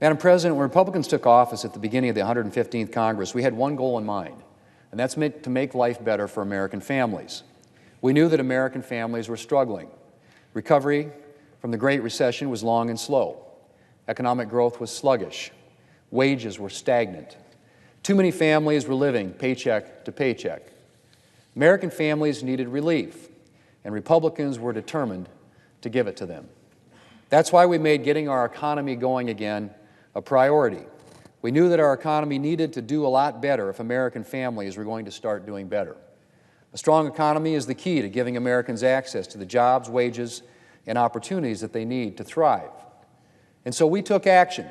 Madam President, when Republicans took office at the beginning of the 115th Congress, we had one goal in mind, and that's to make life better for American families. We knew that American families were struggling. Recovery from the Great Recession was long and slow. Economic growth was sluggish. Wages were stagnant. Too many families were living paycheck to paycheck. American families needed relief, and Republicans were determined to give it to them. That's why we made getting our economy going again a priority. We knew that our economy needed to do a lot better if American families were going to start doing better. A strong economy is the key to giving Americans access to the jobs, wages, and opportunities that they need to thrive. And so we took action.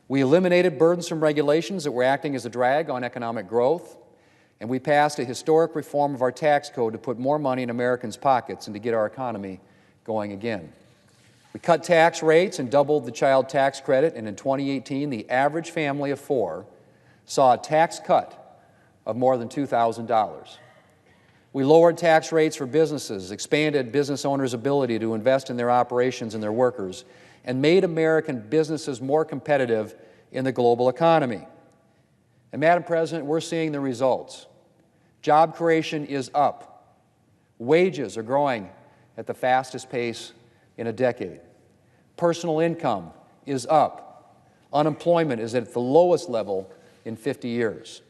We eliminated burdensome regulations that were acting as a drag on economic growth, and we passed a historic reform of our tax code to put more money in Americans' pockets and to get our economy going again. We cut tax rates and doubled the child tax credit, and in 2018, the average family of four saw a tax cut of more than $2,000. We lowered tax rates for businesses, expanded business owners' ability to invest in their operations and their workers, and made American businesses more competitive in the global economy. And Madam President, we're seeing the results. Job creation is up. Wages are growing at the fastest pace in a decade. Personal income is up. Unemployment is at the lowest level in 50 years.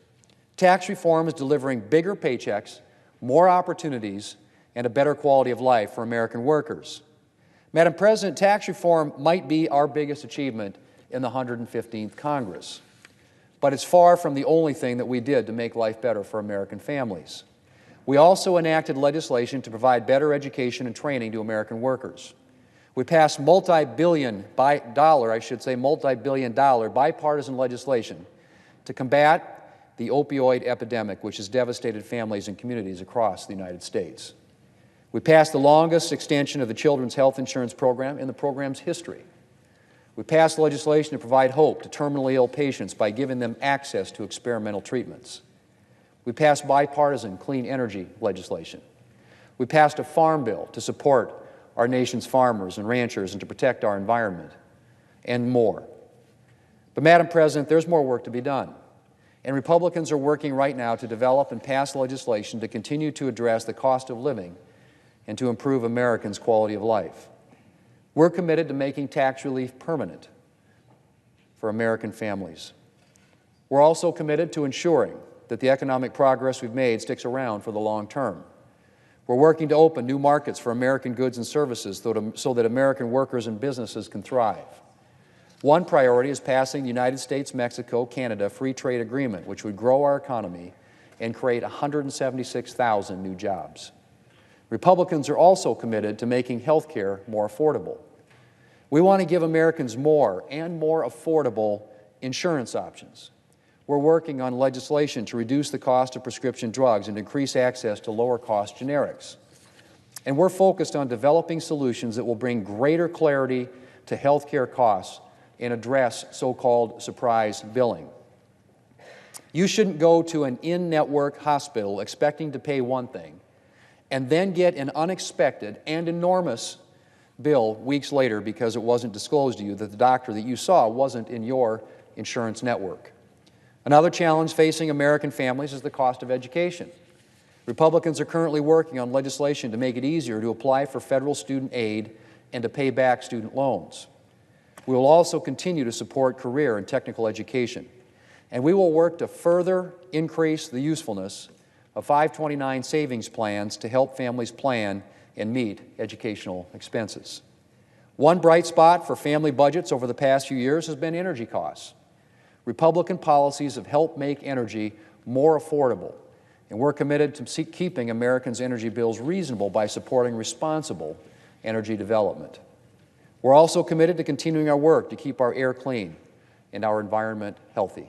Tax reform is delivering bigger paychecks, more opportunities, and a better quality of life for American workers. Madam President, tax reform might be our biggest achievement in the 115th Congress, but it's far from the only thing that we did to make life better for American families. We also enacted legislation to provide better education and training to American workers. We passed multi-billion dollar bipartisan legislation to combat the opioid epidemic, which has devastated families and communities across the United States. We passed the longest extension of the Children's Health Insurance Program in the program's history. We passed legislation to provide hope to terminally ill patients by giving them access to experimental treatments. We passed bipartisan clean energy legislation. We passed a farm bill to support our nation's farmers and ranchers and to protect our environment, and more. But, Madam President, there's more work to be done. And Republicans are working right now to develop and pass legislation to continue to address the cost of living and to improve Americans' quality of life. We're committed to making tax relief permanent for American families. We're also committed to ensuring that the economic progress we've made sticks around for the long term. We're working to open new markets for American goods and services so that American workers and businesses can thrive. One priority is passing the United States-Mexico-Canada Free Trade Agreement, which would grow our economy and create 176,000 new jobs. Republicans are also committed to making health care more affordable. We want to give Americans more and more affordable insurance options. We're working on legislation to reduce the cost of prescription drugs and increase access to lower-cost generics. And we're focused on developing solutions that will bring greater clarity to health care costs and address so-called surprise billing. You shouldn't go to an in-network hospital expecting to pay one thing and then get an unexpected and enormous bill weeks later because it wasn't disclosed to you that the doctor that you saw wasn't in your insurance network. Another challenge facing American families is the cost of education. Republicans are currently working on legislation to make it easier to apply for federal student aid and to pay back student loans. We will also continue to support career and technical education, and we will work to further increase the usefulness of 529 savings plans to help families plan and meet educational expenses. One bright spot for family budgets over the past few years has been energy costs. Republican policies have helped make energy more affordable, and we're committed to keeping Americans' energy bills reasonable by supporting responsible energy development. We're also committed to continuing our work to keep our air clean and our environment healthy.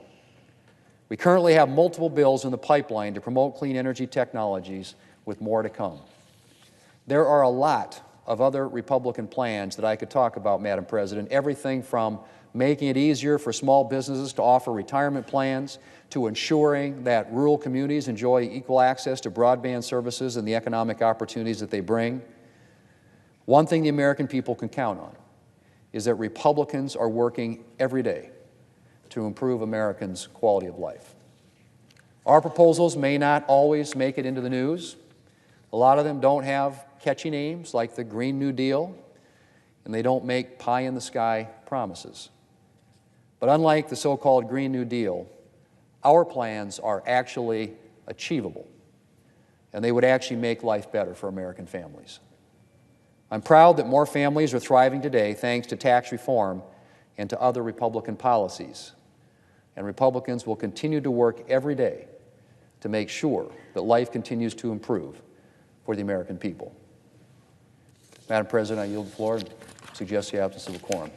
We currently have multiple bills in the pipeline to promote clean energy technologies, with more to come. There are a lot of other Republican plans that I could talk about, Madam President, everything from making it easier for small businesses to offer retirement plans, to ensuring that rural communities enjoy equal access to broadband services and the economic opportunities that they bring. One thing the American people can count on is that Republicans are working every day to improve Americans' quality of life. Our proposals may not always make it into the news. A lot of them don't have catchy names like the Green New Deal, and they don't make pie-in-the-sky promises. But unlike the so-called Green New Deal, our plans are actually achievable, and they would actually make life better for American families. I'm proud that more families are thriving today thanks to tax reform and to other Republican policies. And Republicans will continue to work every day to make sure that life continues to improve for the American people. Madam President, I yield the floor and suggest the absence of a quorum.